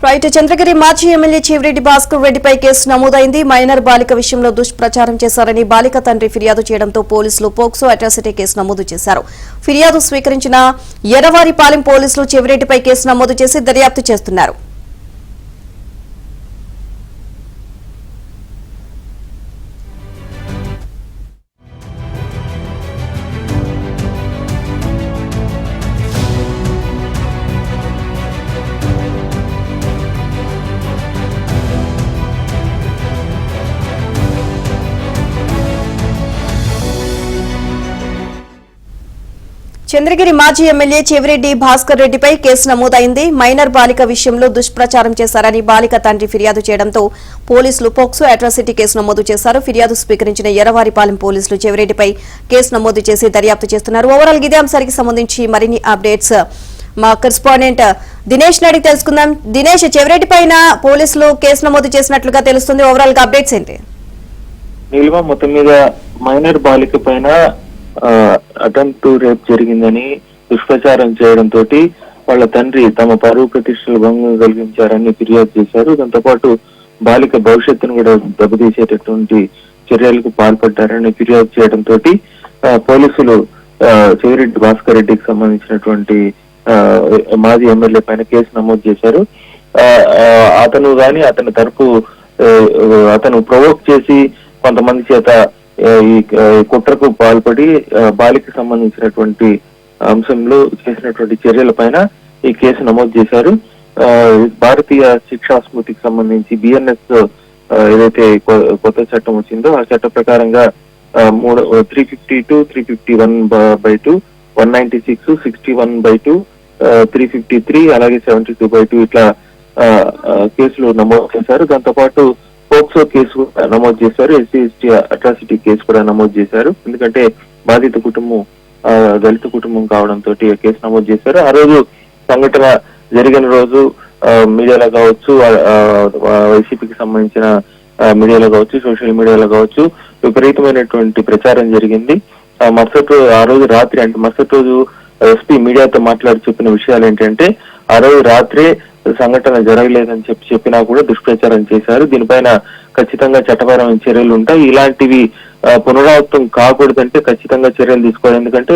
Right Chandragiri మాజీ MLA Chevireddy Bhaskar రెడ్డిపై case నమోదైంది. మైనర్ బాలిక విషయంలో దుష్ప్రచారం చేశారని బాలిక తండ్రి ఫిర్యాదు చేయడంతో పోలీసులు పోక్సో అట్రాసిటీ కేసు నమోదు చేశారు. ఫిర్యాదు స్వీకరించిన ఎర్రవారిపాలెం పోలీసులు చెవిరెడ్డిపై కేసు నమోదు చేసి దర్యాప్తు చేస్తున్నారు. చంద్రగిరి మాజీ ఎమ్మెల్యే చెవిరెడ్డి భాస్కర్ రెడ్డిపై కేసు నమోదైంది. మైనర్ బాలిక విషయంలో దుష్ప్రచారం చేశారని బాలిక తండ్రి ఫిర్యాదు చేయడంతో పోలీసులు పోక్సో అట్రాసిటీ కేసు నమోదు చేశారు. ఫిర్యాదు స్వీకరించిన ఎర్రవారిపాలెం పోలీసులు చెవిరెడ్డిపై కేసు నమోదు చేసి దర్యాప్తు చేస్తున్నారు. ఓవరాల్ ఇదే అంశానికి సంబంధించి మరిన్ని అప్డేట్స్ మా కరెస్పాండెంట్ దినేష్ అడిగి తెలుసుకుందాం. దినేష్, చెవిరెడ్డి పైన పోలీసులు కేసు నమోదు చేసినట్లుగా తెలుస్తుంది. ఓవరాల్ గా అప్డేట్స్ ఏంటి? మొత్తం మీద మైనర్ బాలిక పైన అటెంప్ట్ టు రేప్ జరిగిందని దుష్ప్రచారం చేయడంతో వాళ్ళ తండ్రి తమ పరువు ప్రతిష్టలు భంగం కలిగించారని ఫిర్యాదు చేశారు. దాంతో పాటు బాలిక భవిష్యత్తును కూడా దెబ్బతీసేటటువంటి చర్యలకు పాల్పడ్డారని ఫిర్యాదు చేయడంతో పోలీసులు చెవిరెడ్డి భాస్కర్ రెడ్డికి సంబంధించినటువంటి మాజీ ఎమ్మెల్యే పైన కేసు నమోదు చేశారు. అతను గాని అతని తరపు అతను ప్రొవోక్ చేసి కొంతమంది చేత ఈ కుట్రకు పాల్పడి బాలికకు సంబంధించినటువంటి అంశంలో చేసినటువంటి చర్యల పైన ఈ కేసు నమోదు చేశారు. భారతీయ శిక్షా స్మృతికి సంబంధించి బిఎన్ఎస్ ఏదైతే కొత్త చట్టం వచ్చిందో ఆ చట్ట ప్రకారంగా 352, 351/2, 196, 61/2, 353 అలాగే 72/2 ఇట్లా కేసులు నమోదు చేశారు. దాంతో పాటు పోక్సో కేసు నమోదు చేశారు. ఎస్సీ అట్రాసిటీ కేసు కూడా నమోదు చేశారు. ఎందుకంటే బాధిత కుటుంబం దళిత కుటుంబం కావడంతో కేసు నమోదు చేశారు. ఆ రోజు సంఘటన జరిగిన రోజు మీడియాలో కావచ్చు, వైసీపీకి సంబంధించిన మీడియాలో కావచ్చు, సోషల్ మీడియాలో కావచ్చు విపరీతమైనటువంటి ప్రచారం జరిగింది. ఆ రోజు రాత్రి అంటే మరుసటి రోజు ఎస్పీ మీడియాతో మాట్లాడి చెప్పిన విషయాలు ఏంటంటే ఆ రోజు రాత్రే సంఘటన జరగలేదని చెప్పినా కూడా దుష్ప్రచారం చేశారు. దీనిపైన ఖచ్చితంగా చట్టపరమైన చర్యలు ఉంటాయి. ఇలాంటివి పునరావృతం కాకూడదంటే ఖచ్చితంగా చర్యలు తీసుకోవాలి. ఎందుకంటే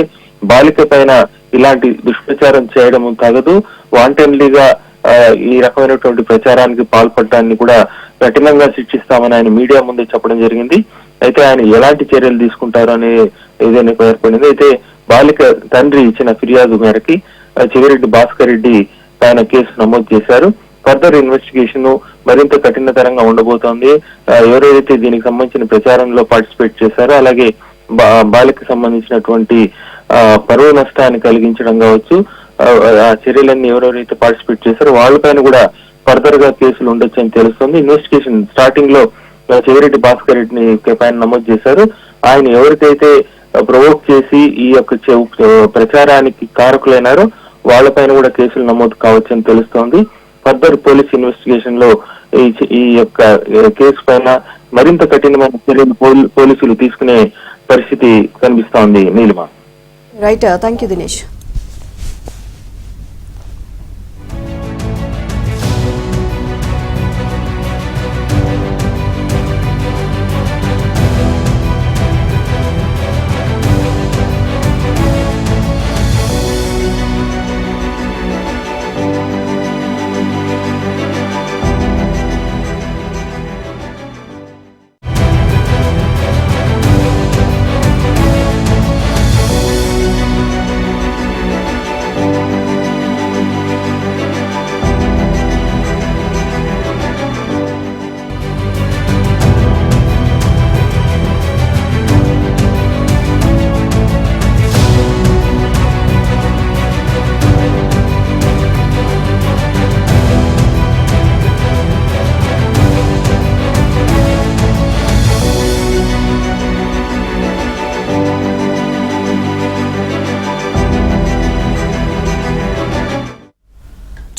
బాలిక పైన ఇలాంటి దుష్ప్రచారం చేయడం తగదు. వాంటెన్లీగా ఈ రకమైనటువంటి ప్రచారానికి పాల్పడటాన్ని కూడా కఠినంగా శిక్షిస్తామని ఆయన మీడియా ముందే చెప్పడం జరిగింది. అయితే ఆయన ఎలాంటి చర్యలు తీసుకుంటారు అనే ఏదైనా ఏర్పడింది. అయితే బాలిక తండ్రి ఇచ్చిన ఫిర్యాదు మేరకి చెవిరెడ్డి భాస్కర్ రెడ్డి ఆయన కేసు నమోదు చేశారు. ఫర్దర్ ఇన్వెస్టిగేషన్ మరింత కఠినతరంగా ఉండబోతోంది. ఎవరైతే దీనికి సంబంధించిన ప్రచారంలో పార్టిసిపేట్ చేశారో అలాగే బాలికకు సంబంధించినటువంటి పరువు నష్టాన్ని కలిగించడం కావచ్చు, ఆ చర్యలన్నీ ఎవరెవరైతే పార్టిసిపేట్ చేశారో వాళ్ళపైన కూడా ఫర్దర్ గా కేసులు ఉండొచ్చు అని తెలుస్తుంది. ఇన్వెస్టిగేషన్ స్టార్టింగ్ లో చెవిరెడ్డి భాస్కర్ రెడ్డిని పైన నమోదు చేశారు. ఆయన ఎవరికైతే ప్రొవోక్ చేసి ఈ యొక్క ప్రచారానికి కారకులైనారో వాళ్ళపైన కూడా కేసులు నమోదు కావచ్చని తెలుస్తోంది. ఫర్దర్ పోలీస్ ఇన్వెస్టిగేషన్ లో ఈ యొక్క కేసు పైన మరింత కఠినమైన చర్యలు పోలీసులు తీసుకునే పరిస్థితి కనిపిస్తోంది. Neelima. Right, thank you Dinesh.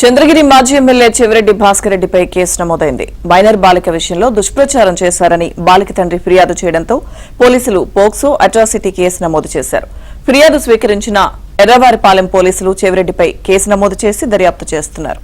Chandragiri మాజీ ఎమ్మెల్యే చెవిరెడ్డి భాస్కర్ రెడ్డిపై కేసు నమోదైంది. మైనర్ బాలిక విషయంలో దుష్ప్రచారం చేశారని బాలిక తండ్రి ఫిర్యాదు చేయడంతో పోలీసులు పోక్సో అట్రాసిటీ కేసు నమోదు చేశారు. ఫిర్యాదు స్వీకరించిన ఎర్రవారిపాలెం పోలీసులు చెవిరెడ్డిపై కేసు నమోదు చేసి దర్యాప్తు చేస్తున్నారు.